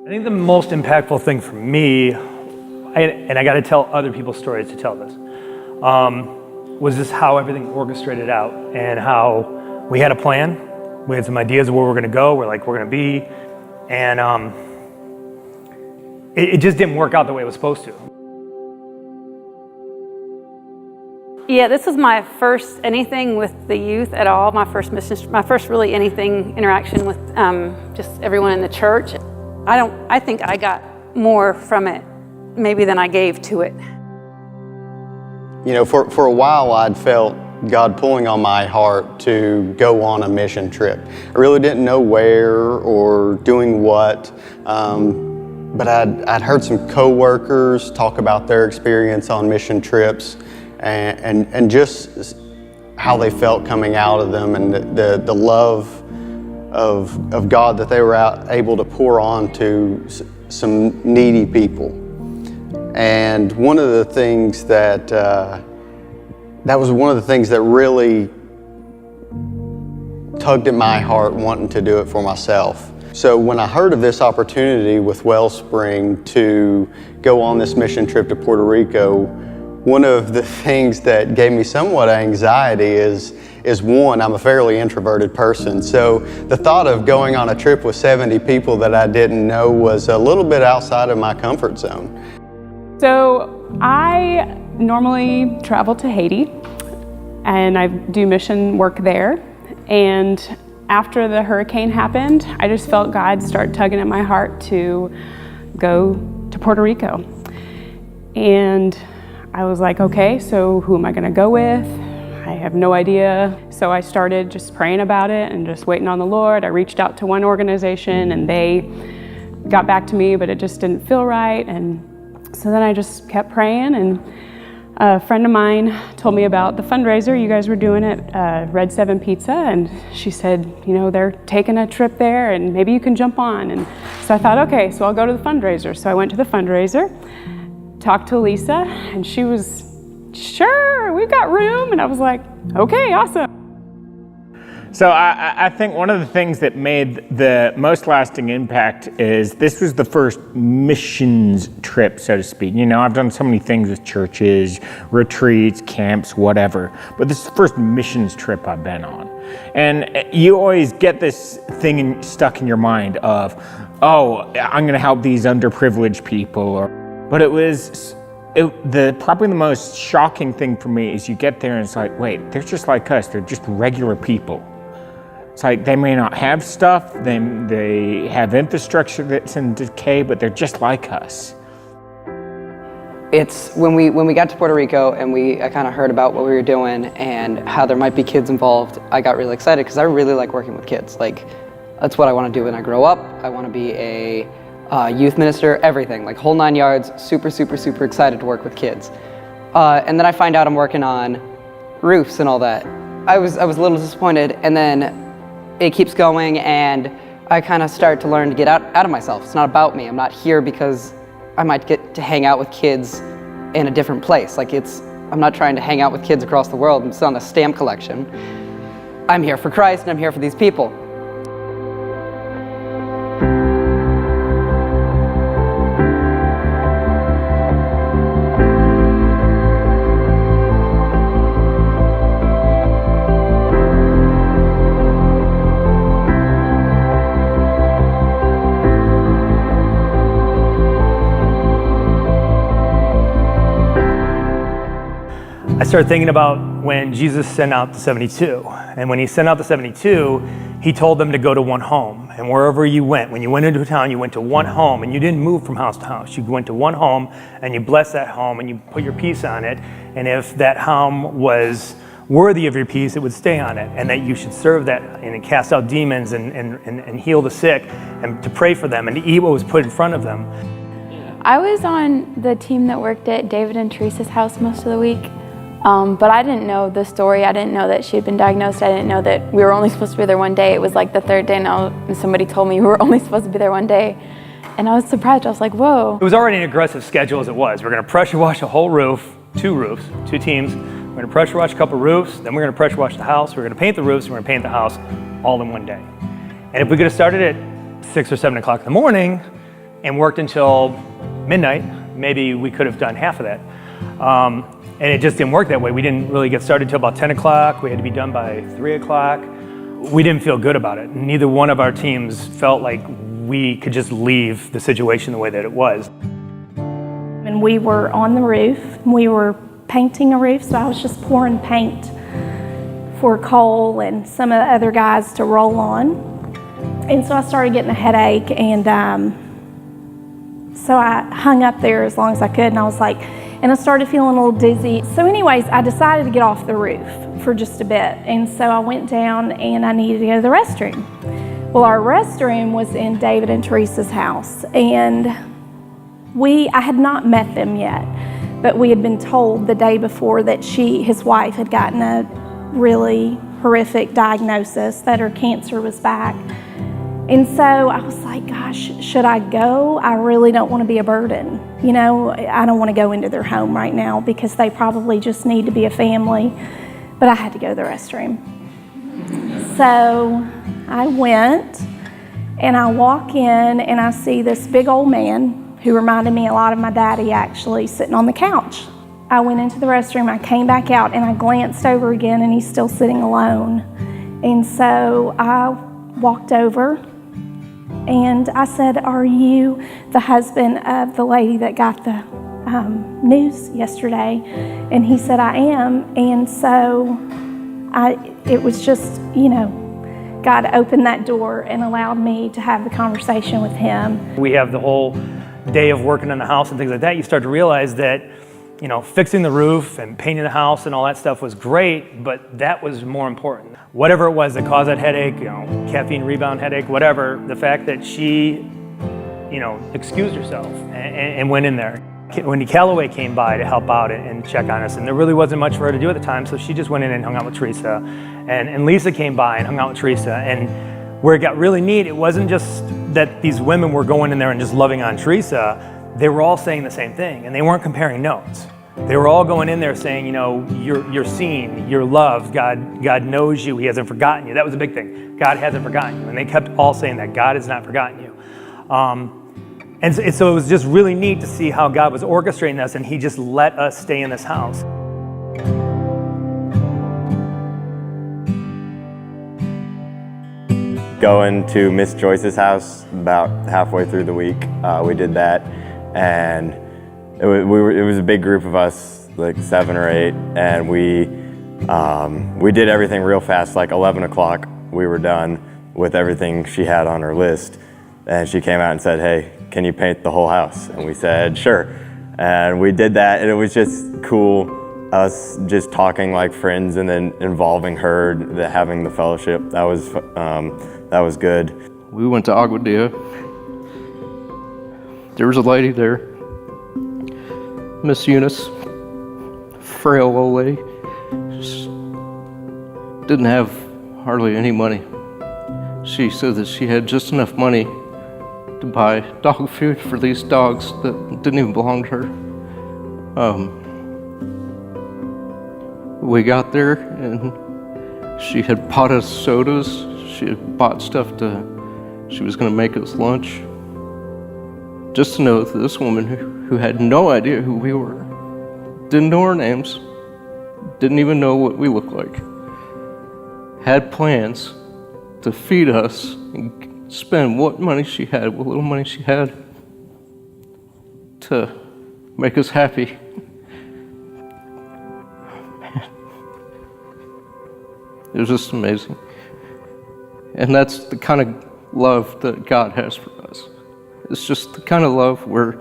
I think the most impactful thing for me, and I got to tell other people's stories to tell this, was just how everything orchestrated out and how we had a plan. We had some ideas of where we're going to go, we're going to be, and it just didn't work out the way it was supposed to. Yeah, this was my first anything with the youth at all, my first mission, my first really anything interaction with just everyone in the church. I think I got more from it maybe than I gave to it. You know, for a while I'd felt God pulling on my heart to go on a mission trip. I really didn't know where or doing what, but I'd heard some coworkers talk about their experience on mission trips and just how they felt coming out of them, and the love of God that they were able to pour on to some needy people. And one of the things that was one of the things that really tugged at my heart, wanting to do it for myself. So when I heard of this opportunity with WellSpring to go on this mission trip to Puerto Rico, one of the things that gave me somewhat anxiety is one, I'm a fairly introverted person. So the thought of going on a trip with 70 people that I didn't know was a little bit outside of my comfort zone. So I normally travel to Haiti and I do mission work there. And after the hurricane happened, I just felt God start tugging at my heart to go to Puerto Rico. And I was like, okay, so who am I gonna go with? I have no idea. So I started just praying about it and just waiting on the Lord. I reached out to one organization and they got back to me, but it just didn't feel right. And so then I just kept praying, and a friend of mine told me about the fundraiser you guys were doing at Red 7 Pizza, and she said, you know, they're taking a trip there and maybe you can jump on. And so I thought, okay, so I'll go to the fundraiser. So I went to the fundraiser, talked to Lisa, and she was, sure, we've got room. And I was like, okay, awesome. So I think one of the things that made the most lasting impact is this was the first missions trip, so to speak. You know, I've done so many things with churches, retreats, camps, whatever, but this is the first missions trip I've been on. And you always get this thing stuck in your mind of, oh, I'm gonna help these underprivileged people, but it was, probably the most shocking thing for me is you get there and it's like, wait, they're just like us, they're just regular people. It's like they may not have stuff, they have infrastructure that's in decay, but they're just like us. It's when we got to Puerto Rico and I kind of heard about what we were doing and how there might be kids involved, I got really excited because I really like working with kids. Like, that's what I want to do when I grow up. I want to be a youth minister, everything, like whole 9 yards, super, super, super excited to work with kids. And then I find out I'm working on roofs and all that. I was a little disappointed, and then it keeps going and I kind of start to learn to get out of myself. It's not about me. I'm not here because I might get to hang out with kids in a different place. Like, I'm not trying to hang out with kids across the world and sell a stamp collection. I'm here for Christ and I'm here for these people. I started thinking about when Jesus sent out the 72. And when he sent out the 72, he told them to go to one home. And wherever you went, when you went into a town, you went to one home, and you didn't move from house to house. You went to one home and you blessed that home and you put your peace on it. And if that home was worthy of your peace, it would stay on it. And that you should serve that and cast out demons and heal the sick and to pray for them and to eat what was put in front of them. I was on the team that worked at David and Teresa's house most of the week. But I didn't know the story. I didn't know that she had been diagnosed. I didn't know that we were only supposed to be there one day. It was like the third day now, and somebody told me we were only supposed to be there one day. And I was surprised. I was like, whoa. It was already an aggressive schedule as it was. We're gonna pressure wash a whole roof, two teams. We're gonna pressure wash a couple roofs, then we're gonna pressure wash the house, we're gonna paint the roofs, and we're gonna paint the house all in one day. And if we could have started at 6 or 7 o'clock in the morning, and worked until midnight. Maybe we could have done half of that. And it just didn't work that way. We didn't really get started until about 10 o'clock. We had to be done by 3 o'clock. We didn't feel good about it. Neither one of our teams felt like we could just leave the situation the way that it was. And we were on the roof. We were painting a roof, so I was just pouring paint for Cole and some of the other guys to roll on. And so I started getting a headache, and so I hung up there as long as I could, and I started feeling a little dizzy. So anyways, I decided to get off the roof for just a bit. And so I went down and I needed to go to the restroom. Well, our restroom was in David and Teresa's house. And I had not met them yet, but we had been told the day before that his wife had gotten a really horrific diagnosis, that her cancer was back. And so I was like, gosh, should I go? I really don't want to be a burden. You know, I don't want to go into their home right now because they probably just need to be a family. But I had to go to the restroom. So I went, and I walk in, and I see this big old man who reminded me a lot of my daddy, actually, sitting on the couch. I went into the restroom, I came back out, and I glanced over again, and he's still sitting alone. And so I walked over, and I said, "Are you the husband of the lady that got the news yesterday?" And he said, "I am." And so it was just, God opened that door and allowed me to have the conversation with him. We have the whole day of working on the house and things like that. You start to realize that, fixing the roof and painting the house and all that stuff was great, but that was more important. Whatever it was that caused that headache, caffeine rebound headache, whatever, the fact that she, excused herself and went in there. Wendy Calloway came by to help out and check on us, and there really wasn't much for her to do at the time, so she just went in and hung out with Teresa. And Lisa came by and hung out with Teresa, and where it got really neat, it wasn't just that these women were going in there and just loving on Teresa, they were all saying the same thing, and they weren't comparing notes. They were all going in there saying, you're seen, you're loved, God knows you, He hasn't forgotten you. That was a big thing. God hasn't forgotten you, and they kept all saying that, God has not forgotten you. And so it was just really neat to see how God was orchestrating this, and He just let us stay in this house. Going to Miss Joyce's house about halfway through the week, we did that, and it was a big group of us, like 7 or 8, and we did everything real fast. Like 11 o'clock, we were done with everything she had on her list, and she came out and said, "Hey, can you paint the whole house?" And we said, "Sure." And we did that, and it was just cool, us just talking like friends and then involving her, having the fellowship. That was good. We went to Aguadilla. There was a lady there, Miss Eunice, frail old lady, just didn't have hardly any money. She said that she had just enough money to buy dog food for these dogs that didn't even belong to her. We got there, and she had bought us sodas. She had bought stuff she was going to make us lunch. Just to know that this woman who had no idea who we were, didn't know our names, didn't even know what we looked like, had plans to feed us and spend what money she had, what little money she had, to make us happy. Man. It was just amazing. And that's the kind of love that God has for us. It's just the kind of love where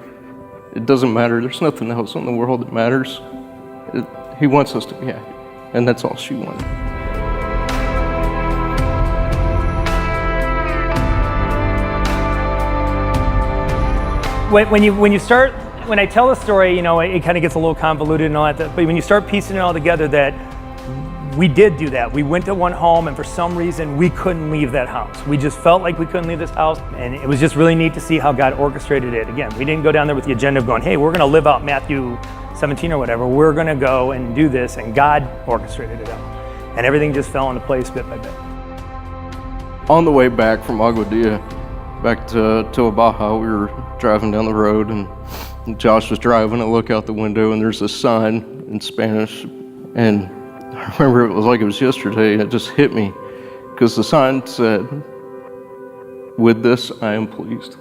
it doesn't matter. There's nothing else in the world that matters. He wants us to be happy, and that's all she wanted. When I tell the story, it kind of gets a little convoluted and all that, but when you start piecing it all together, that we did do that. We went to one home, and for some reason, we couldn't leave that house. We just felt like we couldn't leave this house, and it was just really neat to see how God orchestrated it. Again, we didn't go down there with the agenda of going, hey, we're going to live out Matthew 17 or whatever. We're going to go and do this, and God orchestrated it out. And everything just fell into place bit by bit. On the way back from Aguadilla, back to Baja. We were driving down the road, and Josh was driving. I look out the window, and there's a sign in Spanish. And I remember it was like it was yesterday. It just hit me because the sign said, "With this, I am pleased."